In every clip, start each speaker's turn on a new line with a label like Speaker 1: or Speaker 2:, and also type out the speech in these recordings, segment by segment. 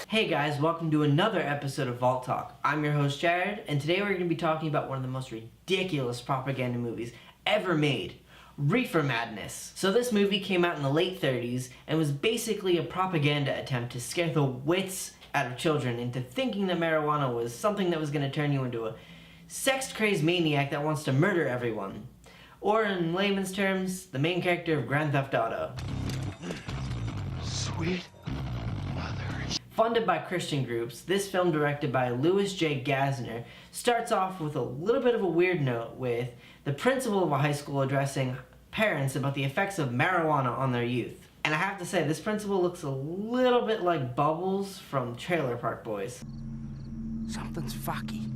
Speaker 1: Hey guys, welcome to another episode of Vault Talk. I'm your host Jared, and today we're going to be talking about one of the most ridiculous propaganda movies ever made, Reefer Madness. So this movie came out in the late 30s and was basically a propaganda attempt to scare the wits out of children into thinking that marijuana was something that was going to turn you into a sex-crazed maniac that wants to murder everyone. Or in layman's terms, the main character of Grand Theft Auto.
Speaker 2: Sweet mother.
Speaker 1: Funded by Christian groups, this film, directed by Louis J. Gassner, starts off with a little bit of a weird note with the principal of a high school addressing parents about the effects of marijuana on their youth. And I have to say, this principal looks a little bit like Bubbles from Trailer Park Boys.
Speaker 2: Something's fucky.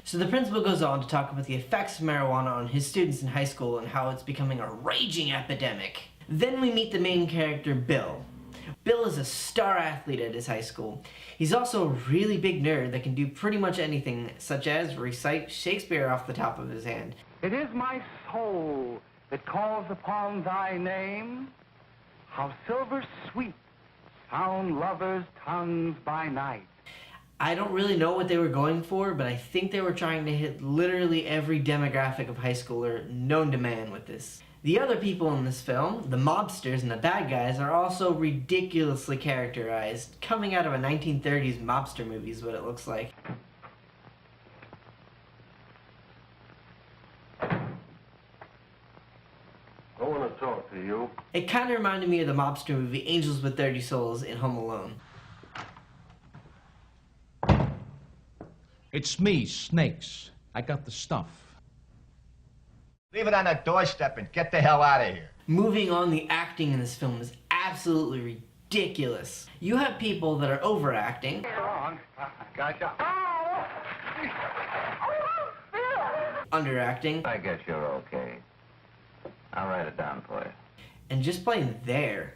Speaker 1: So the principal goes on to talk about the effects of marijuana on his students in high school and how it's becoming a raging epidemic. Then we meet the main character, Bill. Bill is a star athlete at his high school. He's also a really big nerd that can do pretty much anything, such as recite Shakespeare off the top of his hand.
Speaker 3: It is my soul that calls upon thy name. How silver sweet sound lovers' tongues by night.
Speaker 1: I don't really know what they were going for, but I think they were trying to hit literally every demographic of high schooler known to man with this. The other people in this film, the mobsters and the bad guys, are also ridiculously characterized, coming out of a 1930s mobster movie is what it looks like.
Speaker 4: I want to talk to you.
Speaker 1: It kind of reminded me of the mobster movie Angels with Dirty Souls in Home Alone.
Speaker 5: It's me, Snakes. I got the stuff.
Speaker 2: Leave it on the doorstep and get the hell out of here.
Speaker 1: Moving on, the acting in this film is absolutely ridiculous. You have people that are overacting,
Speaker 3: Gotcha.
Speaker 1: underacting,
Speaker 6: I guess you're okay. I'll write it down for you.
Speaker 1: and just plain there.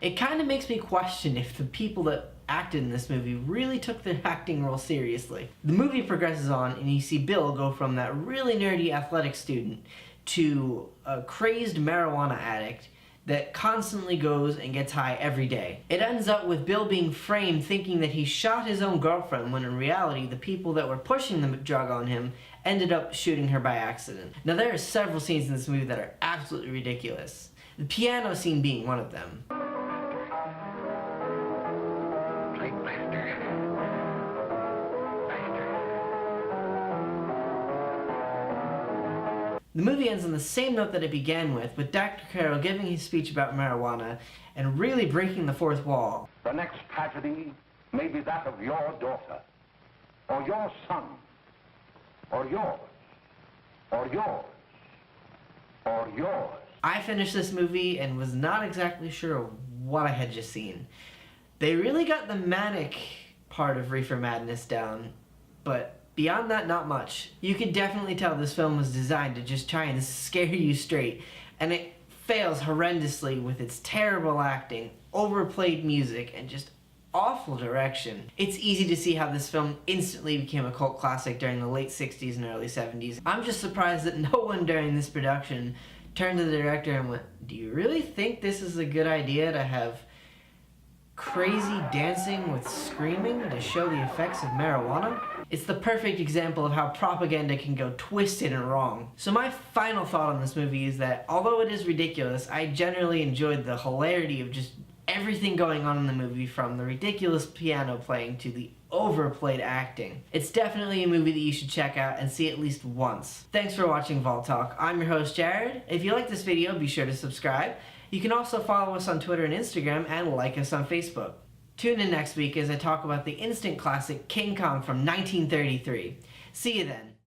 Speaker 1: It kind of makes me question if the people that acted in this movie really took their acting role seriously. The movie progresses on and you see Bill go from that really nerdy athletic student to a crazed marijuana addict that constantly goes and gets high every day. It ends up with Bill being framed thinking that he shot his own girlfriend when in reality the people that were pushing the drug on him ended up shooting her by accident. Now there are several scenes in this movie that are absolutely ridiculous. The piano scene being one of them. The movie ends on the same note that it began with Dr. Carroll giving his speech about marijuana and really breaking the fourth wall.
Speaker 3: The next tragedy may be that of your daughter, or your son, or yours, or yours, or yours.
Speaker 1: I finished this movie and was not exactly sure what I had just seen. They really got the manic part of Reefer Madness down, but beyond that, not much. You can definitely tell this film was designed to just try and scare you straight, and it fails horrendously with its terrible acting, overplayed music, and just awful direction. It's easy to see how this film instantly became a cult classic during the late 60s and early 70s. I'm just surprised that no one during this production turned to the director and went, "Do you really think this is a good idea to have crazy dancing with screaming to show the effects of marijuana?" It's the perfect example of how propaganda can go twisted and wrong. So my final thought on this movie is that although it is ridiculous, I generally enjoyed the hilarity of just everything going on in the movie, from the ridiculous piano playing to the overplayed acting. It's definitely a movie that you should check out and see at least once. Thanks for watching Vault Talk. I'm your host Jared. If you like this video, be sure to subscribe. You can also follow us on Twitter and Instagram and like us on Facebook. Tune in next week as I talk about the instant classic King Kong from 1933. See you then.